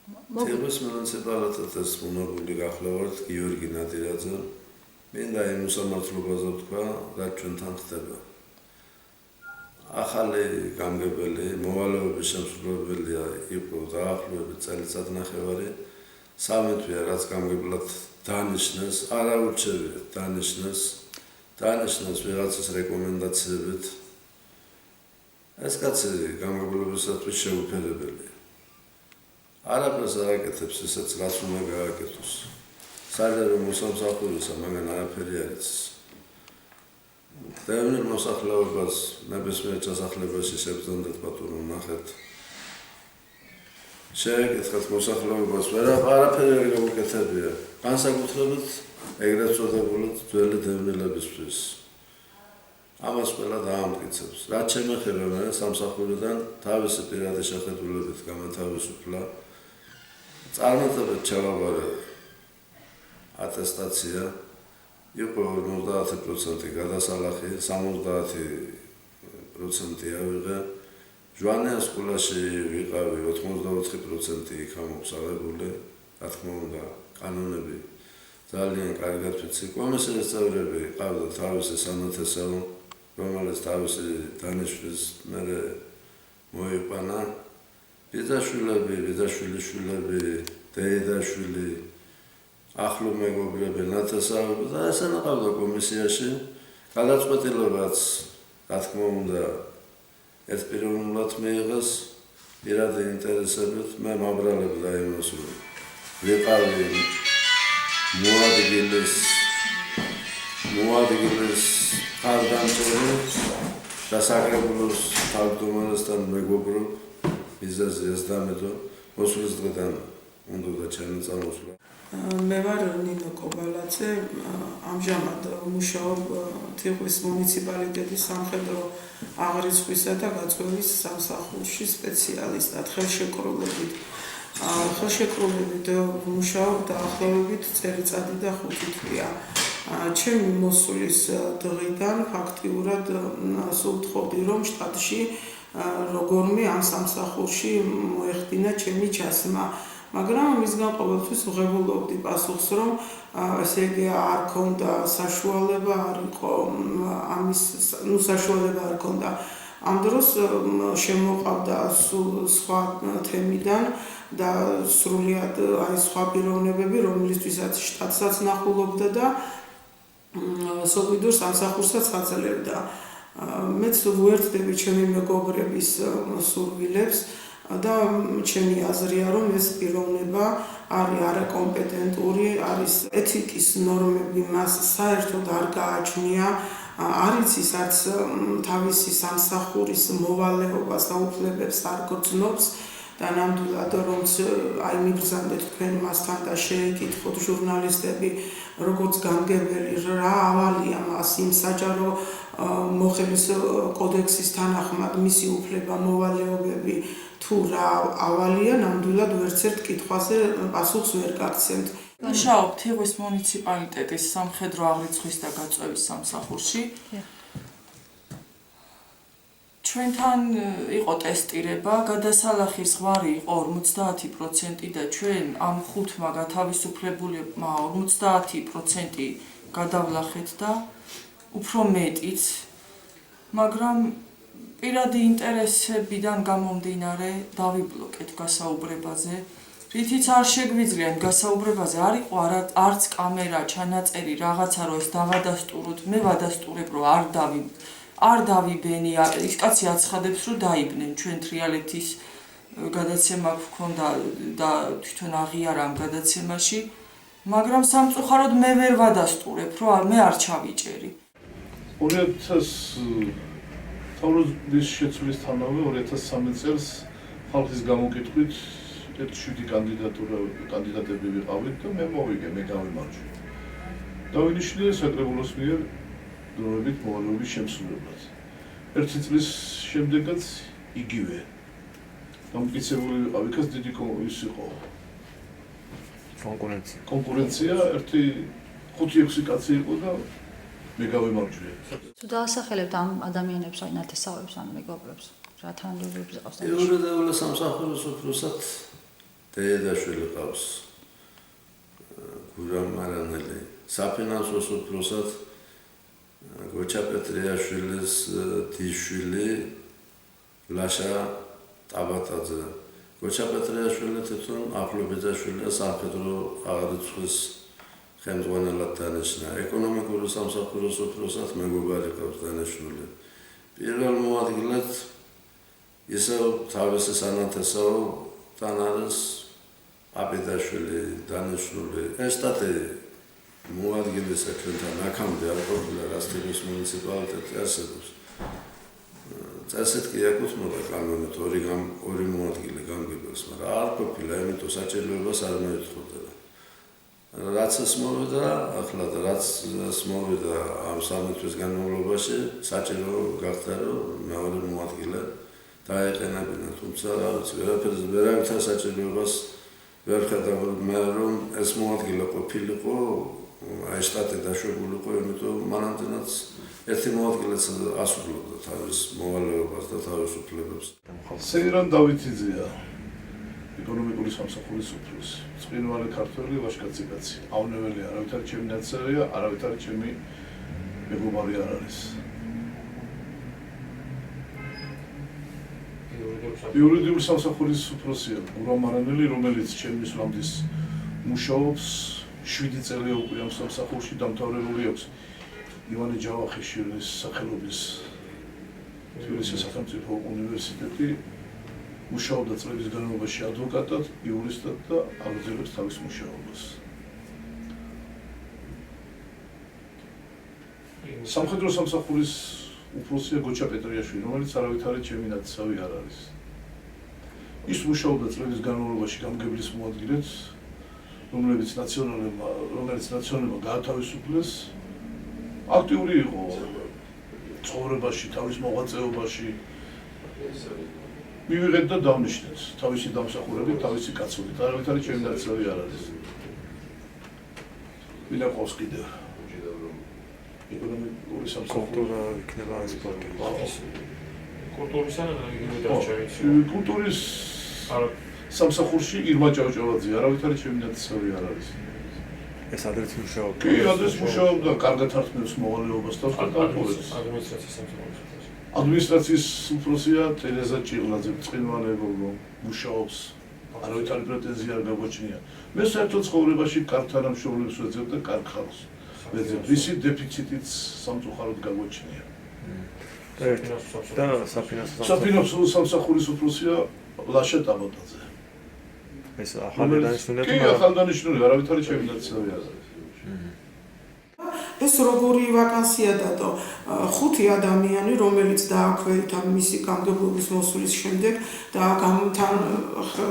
თებოს მუნიციპალიტეტის მონopoli გახლავართ გიორგი ნადირაძე. მინდა იმ უსამართლობაზე ვთქვა, რაც ჩვენთან ხდება. ახალი გამგებელი, მოვალეობის შემსრულებელია იყო დაახლოებით წელიწადნახევარი. სამი თვეა, რაც გამგებლად დანიშნეს, არა ურჩევიათ დანიშნეს ვიღაცის რეკომენდაციებით. ეს კაცი გამგებლობისათვის შეუფერებელია. არაფერს არ აკეთებს ისიც, რაც უნდა გააკეთოს. საერთოდ მოსამსახურისა, მაგრამ არაფერი არ იცის. დევნილ მოსახლეობას ნებისმიერ ჩასახლებაში შევძანდეთ ბატონო ნახეთ. შეეკითხეთ მოსახლეობას, არაფერი არ გამოკეთებია. განსაკუთრებით ეგრეთ წოდებული ძველი დევნილებისთვის. ამას ყველა დაამტკიცებს. რაც შემეხება მე სამსახურიდან თავისი პირადი შეხედულებით გამათავისუფლა. წარმატებით ჩავაბარე ატესტაცია. იყო 50% გადასალახი, 70% ავიღე. ჟვანიან სკოლაში ვიყავი 84% იქ ამოგზაურებული. რა თქმა უნდა, კანონები ძალიან კარგად ვიცი. კომისიის წევრები ყავდა თავისი სანათესავო, რომელიც თავისი დანიშვნის მერე მოიყვანა. ბიძაშვილიშვილები, დეიდაშვილი, ახლო მეგობრები, ნათესავები და ესენა ყავდა კომისიაში. გადაწყვეტილებაც, რა თქმა უნდა, ერთპიროვნულად მიიღეს პირადი ინტერესებით. მე მაბრალებდა იმას, რომ ვიყავი მოადგილის ხარდამჭერი და საკრებულოს თავმჯდომარესთან მეგობრობ. მიზეზი ეს დამედო მოსვლის დღიდან უნდა ჩემი წამოსვლა. მე ვარ ნინო კობალაძე, ამჟამად მუშაობ თიხვის მუნიციპალიტეტის სამხედრო აღრიცხვისა და გაწვევის სამსახურში სპეციალისტად ხელშეკრულებით. ხელშეკრულებით მუშაობ დაახლოებით წელიწადი და 5 თვეა. ჩემი მოსვლის დღიდან ფაქტიურად სულ ვთხოვდი, რომ შტატში როგორმე ამ სამსახურში მოეხდინა ჩემი ჩასმა. მაგრამ მისგან ყოველთვის ვღებულობდი პასუხს, რომ ესე იგი არ ქონდა საშუალება, არ იყო ამის, საშუალება არ ქონდა. ამ დროს შემოყავდა სხვა თემიდან და სრულიად სხვა პიროვნებები, რომლისთვისაც შტატსაც ნახულობდა და სოფიდურ სამსახურსაც აძლევდა. მეც ვუერთდები ჩემი მეგობრების სურვილებს და ჩემი აზრია, რომ ეს პიროვნება არის არაკომპეტენტური, არის ეთიკის ნორმები მას საერთოდ არ გააჩნია, არ იცის არც თავისი სამსახურის მოვალეობას და უფლებებს არ გრძნობს და ნამდვილად რომც აი მიბრძანდეთ თქვენ მასთან და შეეკითხოთ ჟურნალისტები, როგორც გამგებელი რა ავალია მას იმ საჯარო მოხელის კოდექსის თანახმად მისი უფლება მოვალეობები თუ რა ავალია, ნამდვილად ვერცერთ კითხვაზე პასუხს ვერ გაგცემთ. მუშაობ თიხვის მუნიციპალიტეტის სამხედრო აღრიცხვის და გაწვევის სამსახურში. ჩვენთან იყო ტესტირება, გადასალახის ზღვარი იყო 50% და ჩვენ ამ 5-მა გათავისუფლებულებმა 50% გადავლახეთ და უფრო მეტიც, მაგრამ პირადი ინტერესებიდან გამომდინარე დავიბლოკეთ გასაუბრებაზე. რითიც არ შეგვიძლია გასაუბრებაზე, არ იყო არც კამერა, ჩანაწერი, რაღაცა რომ ეს დავადასტუროთ, მე ვადასტურებ, რომ არ დავიბენი, ის კაცი აცხადებს, რომ დაიბნენ, ჩვენ თრიალეთის გადაცემა გვქონდა და თვითონ აღიარა ამ გადაცემაში, მაგრამ სამწუხაროდ მე ვერ ვადასტურებ, რომ მე არ ჩავიჭერი. 2000 შეცვლისთანავე 2003 წელს ხალხის გამოკითხვით 7 კანდიდატები ვიყავით და მე მოვიგე, მე გავიმარჯვე. დავინიშნე საკრებულოს მიერ დროებით მოვალეობის შემსრულებლად. 1 წლის შემდეგაც იგივე. დამტკიცებული ვიყავ, იქაც დიდი ის იყო კონკურენცია, 5-6 კაცი იყო და მე გავიმარჯვე. თუ დაასახელებთ ამ ადამიანებს, აი ნათესავებს ან მეგობრებს, რა თანამდებობებზე ყავს? პირველად სამსახურის უფროსად დეიდაშვილი ყავს გურამ მარანელი საფინანსო უფროსად გოჩა პეტრიაშვილის დიშვილი ლაშა ტაბატაძე გოჩა პეტრიაშვილი თვითონ ახლობეძაშვილია სამხედრო აღრიცხვის ხელმძღვანელად დანიშნა ეკონომიკური სამსახურის უფროსად მეგობარი ყავს დანიშნული პირველ მოადგილედ ისევ თავისი სანათესაო თან არის აბედაშვილი დანიშნული ეს სტატი მოადგილეს ჩვენთან აქამდე არ ყოფილა რასტევის მუნიციპალიტეტი არსებობს წესით კი ეკუთვნოდა კანონით ორი მოადგილე გამგებელს მაგრამ არ ყოფილა იმიტომ საჭიროებას არ მოითხოვდა რაც ეს მოვიდა ახლა და რაც ეს მოვიდა ამ 3 თვის განმავლობაში საჭირო გახდა რომ მეორე მოადგილე დაეყენებინა თუმცა ვერავითარ საჭიროებას ვერ ხედავ მე რომ ეს მოადგილე ყოფილიყო აი შტატი დაშვებულიყო იმიტომ მანამდენაც ერთი მოადგილეც ასრულებდა თავის მოვალეობას და თავის უფლებებს სეირან დავითიძეა ეკონომიკური სამსახურის უფროსი წმინვალი ქართველი ვაჟკაცი ავნებელი არავითარი ჩემი ნაცარია არავითარი ჩემი მეგობარი არ არის იურიდიული სამსახურის უფროსია გურამ მარანელი რომელიც ჩემის ლამდის მუშაობს 7 წელია უკვე ამ სამსახურში დამთავრებული აქვს ივანე ჯავახიშვილის სახელობის თბილისის სახელმწიფო უნივერსიტეტი მუშაობდა წლების განმავლობაში ადვოკატად, იურისტად და აგრძელებს თავის მუშაობას. სამხედრო სამსახურის უფროსია გოჩა პეტრიაშვილი, რომელიც არავითარი ჩემი ნაცავი არ არის. ის მუშაობდა წლების განმავლობაში გამგებლის მოადგილედ, რომელიც ნაციონალურმა გაათავისუფლეს, აქტიური იყო ცხოვრებაში, თავის მოღვაწეობაში. მივიღეთ და დავნიშნეთ თავისი დამსახურებით, თავისი კაცობით, არავითარი ჩემი ნაცავი არ არის. ვინა ყავს კიდევ ეკონომიკური სამსახური იქნება სპორტი. კულტურის ან იგივე დარჩევით. კულტურის სამსახურში ირმა ჭავჭავაძე, არავითარი ჩემი ნაცავი არ არის. ეს ადრეც მუშაობდა. კი, ადრეც მუშაობდა, კარგად ართმევს მოვალეობას და დაახლოებით. ადმინისტრაციის სამსახურის უფროსი. ადმინისტრაციის უფროსია ტერეზა ჭიღლაძე, წყინვალებო მუშაობს. არავითარი პრეტენზია არ გაგვაჩნია. მე საერთოდ ცხოვრებაში კარგ თანამშრომლებს ვეძებ და კარგ ხალხს ვეძებ. ვისი დეფიციტიც სამწუხაროდ გაგვაჩნია. და საფინანსო სამსახურის უფროსია ლაშა ტაბატაძე. ეს ახალი დანიშნულია კი, ახალი დანიშნულია, არავითარი ჩემი ნაცავი არ არის. ეს როგორი ვაკანსია დადო 5 ადამიანი რომელიც დააქვეითა მისი გამგებლობის მოსulis შემდეგ და თან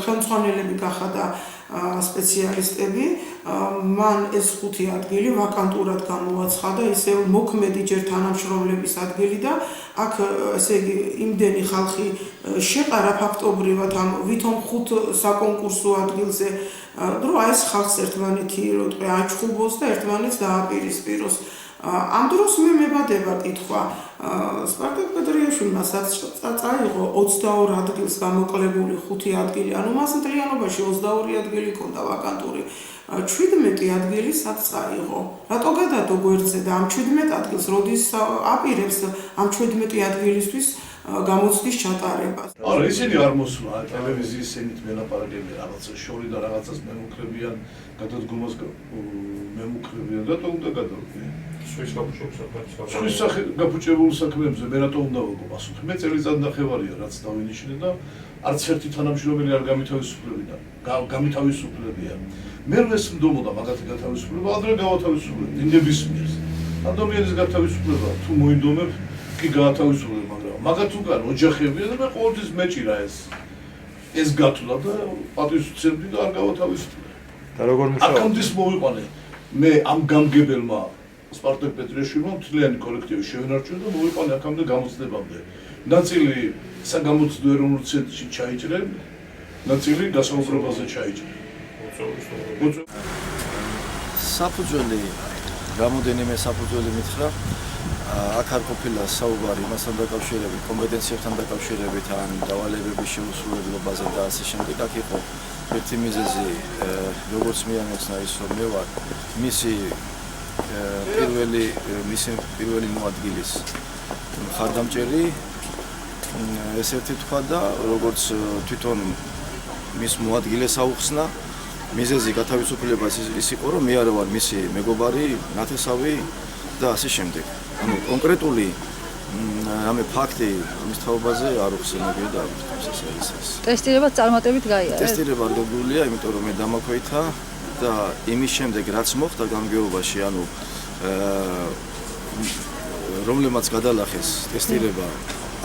ხელმძღვანელები გახადა სპეციალისტები მან ეს 5 ადგილი ვაკანტურად გამოაცხადა ისევ მოქმედი ჯერ თანამშრომლების ადგილი და აქ ესე იგი იმდენი ხალხი შეყარა ფაქტობრივად ამ ვითომ 5 საკონკურსო ადგილზე დრო აი ეს ხალხს ერთმანეთი როტყვი აჩხუბოს და ერთმანეთს დააპირისპიროს ამ დროს მე მებადება კითხვა სპარტაკ პეტრიაშვილმა წაიღო 22 ადგილს გამოკლებული 5 ადგილი ანუ მას მთლიანობაში 22 ადგილი ჰქონდა ვაკანტური 17 ადგილი სად წაიღო რატო გადადო გვერდზე და ამ 17 ადგილს როდის აპირებს ამ 17 ადგილისთვის გამოცდის ჩატარებას. არა, ისინი არ მოსვლა ტელევიზიის ენით მელაპარაკები რაღაცა შორი და რაღაცას მემუქრებიან, გადადგომას მემუქრებიან, რატო უნდა გადავიდე? სვის გაფუჭებულს სვის გაფუჭებულ საქმეებზე მე რატო უნდა ვიგო პასუხი? მე წელიწად ნახევარია რაც დავინიშნე და არც ერთი თანამშრომელი არ გამითავისუფლებია. მე ეს მდომოდა მაგათი გათავისუფლება, ადრე გავათავისუფლებ ნებისმიერს. ადამიანის გათავისუფლება თუ მოინდომებ კი გაათავისუფლებ, მაგრამ მაგათ უკან ოჯახებია და მე ყოველთვის მეჭირა ეს გათვლა და პატრიოტიზმი და არ გავათავისუფლებ. და როგორ მუშაობ? აქამდე მოვიყვანე მე ამ გამგებელმა სპარტაკ პეტრიაშვილმა მთლიანი კოლექტივი შევინარჩუნე და მოვიყვანე აქამდე გამოცდებამდე. ნაწილი საგამოცდო ეროვნულ ცენტრში ჩაიჭრე, ნაწილი გასაუბრებაზე ჩაიჭრე. საფუძველი გამოდენიმე საფუძველი მითხრა აქ არ ყოფილა საუბარი მასთან დაკავშირებით, კომპეტენციებთან დაკავშირებით ან დავალებების შეუსრულებლობაზე და ასე შემდეგ. აქ იყო ერთი მიზეზი როგორც მიამეცნა ის რომ მე ვარ მისი პირველი მოადგილის მხარდამჭერი ესეთი თქვა და როგორც თვითონ მის მოადგილეს აუხსნა მიზეზი გათავისუფლებას ის იყო რომ მე არ ვარ მისი მეგობარი ნათესავი და ასე შემდეგ ანუ კონკრეტული ამე ფაქტი მის თაობაზე არ უხსენებია და ეს ტესტირება წარმატებით გაიარა ტესტირება არ გაგულია იმიტომ რომ მე დამაქვეითა და იმის შემდეგ რაც მოხდა გამგეობაში ანუ რომლებმაც გადალახეს ტესტირება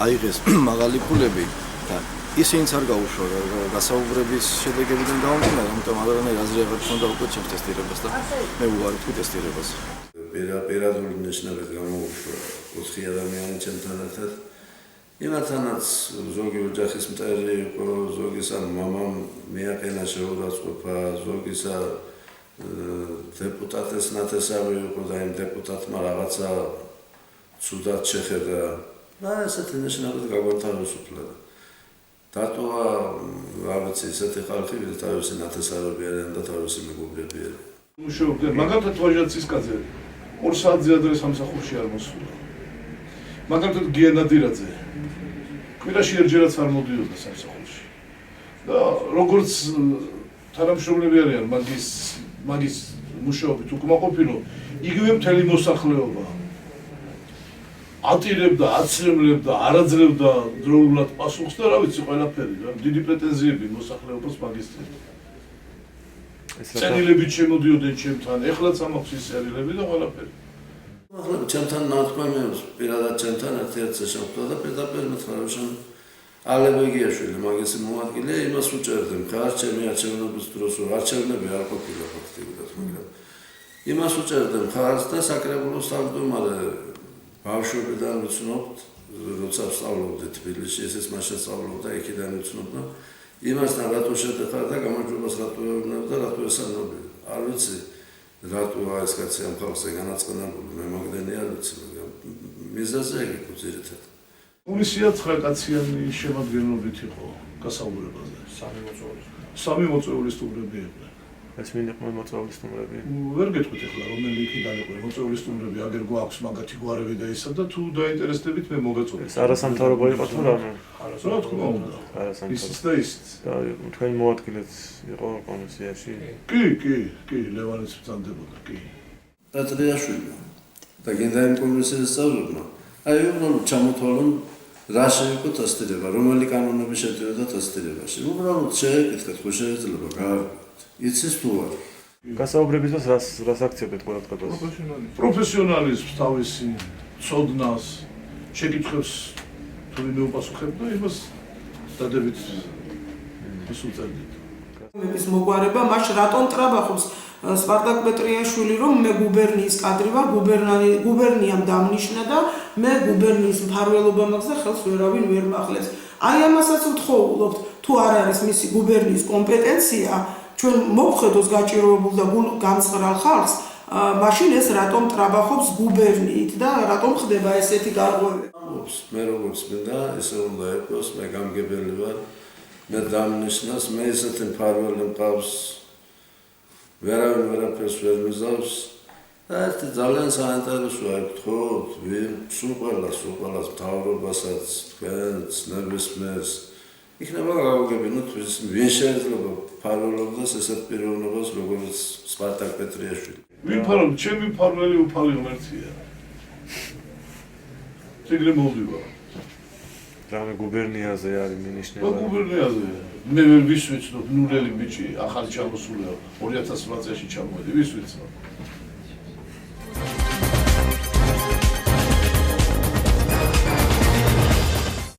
აიღეს მაღალი ფულები და ისინიც არ გაუშვა გასაუბრების შედეგებიდან გამომდინარე ამიტომ არანაირი აზრი აღარ ჰქონდა უკვე ჩემს ტესტირებას და მე უარი ვთქვი ტესტირებას პირადული ნიშნებით გამოუშვა 4 ადამიანი ჩემთან ერთად იმათანაც ზოგი ოჯახის მტერი იყო ზოგისა მამამ მიაყენა შეურაცხყოფა ზოგისა დეპუტატის ნათესავი იყო და იმ დეპუტატმა რაღაცა ცუდად შეხედა და ესეთი ნიშნებით გაგვათავისუფლა დატოვა რა ვიცი ესეთი ხალხი ვიდრე თავისი ნათესავები არიან და თავისი მეგობრები არიან მუშაობდა მაგალითად ვაჟანცისკაძე 2 საათზე ადრე სამსახურში არ მოსულა მაგალითად გიანადირაძე კვირაში ერთჯერაც არ მოდიოდა სამსახურში და როგორც თანამშრომლები არიან მაგის მუშაობით უკმაყოფილო იგივე მთელი მოსახლეობა ატირებდა, აცრემლებდა, არაძლევდა დროულად პასუხს და რა ვიცი ყველაფერი რა დიდი პრეტენზიები მოსახლეობას მაგისტრით წერილებით შემოდიოდნენ ჩემთან ეხლაც ამაქვს ის წერილები და ყველაფერი ახლა ჩემთან ნათქვამებს პირადად ჩემთან ერთ-ერთზე შეხვდა და პირდაპირ მითხრა ალებეგიაშვილი მაგის მოადგილე იმას უჭერდი მხარს ჩემი არჩევნების დროს არჩევნები არ ყოფილა ფაქტიურად მაგრამ იმას უჭერდი მხარს და საკრებულოს თავმჯდომარე ბავშვობიდან ვიცნობთ როცა სწავლობდი თბილისში ესეც მაშინ სწავლობდა იქიდან ვიცნობდა იმასთან რატო შედეხარ და გამარჯვებას რატო ეუბნები და რატო ესანობი არ ვიცი რატო ეს კაცი ამ ხალხზე განაწყენებული მე მაგდენი არ ვიცი მაგრამ მიზეზი ეგ იყო ძირითადად კომისია 9 კაციანი შემადგენლობით იყო გასაუბრებაზე 3 მოწვეული სტუმრები იყვნენ ეს მინდა მოწვეული სტუმრები ვერ გეტყვით ახლა რომელი იქიდან იყო მოწვეული სტუმრები აგერ გვაქვს მაგათი გვარები და ისა და თუ დაინტერესდებით მე მოგეწოდეთ ეს არასამთავრობო იყო თუ რამე რა თქმა უნდა ისიც და ისიც და თქვენი მოადგილეც იყო კომისიაში კი ლევანიც ბრძანდებოდა კი პატრიაშვილი და გენდა იმ კომისიის სწავლებმა აი უბრალოდ ჩამოთვალონ რა შეიყო ტესტირება რომელი კანონები შედიოდა ტესტირებაში უბრალოდ შეეკითხეთ ხო შეიძლება გაარკვევთ იცის თუ არა გასაუბრების დროს რას აქცევდეთ ყურადღებას პროფესიონალიზმს თავისი ცოდნას შეკითხვებს თუ ვინმე უპასუხებდა იმას დადებით ისუწერდით მების მოგვარება მას რატომ ტრაბახობს სპარტაკ პეტრიაშვილი რომ მე გუბერნიის კადრი ვარ გუბერნიამ დამნიშნა და მე გუბერნიის მფარველობა მაქვს და ხელს ვერავინ ვერ მაღლებს აი ამასაც ვთხოვულობთ თუ არ არის მისი გუბერნიის კომპეტენცია ჩვენ მოვხედოს გაჭიროებულ და გამსხრალ ხალხს მაშინ ეს რატომ ტრაბახობს გუბერნიით და რატომ ხდება ესეთი გარღვევები მე როგორც მინდა ესე უნდა იყოს მე გამგებელი ვარ მე დამნიშნას მე ესეთი მფარველი მყავს ვერავინ ვერაფერს ვერ მიზავს და ერთი ძალიან საინტერესოა გთხოვთ სულ ყველას მთავრობასაც თქვენს ნებისმიერს იქნება გავაგებინოთ ვინ შეიძლება ფარველობას ესეთ პიროვნებას როგორც სპარტაკ პეტრიაშვილი ვინ ფარველი ჩემი ფარველი უფალი ღმერთია ეგრე მოვივა რამე გუბერნიაზე არის მინიშნება გუბერნიაზე მე ვერ ვისვიცნობ ნურელი ბიჭი ახალი ჩამოსულია 2008 წელს ჩამოვედი ვის ვიცნობ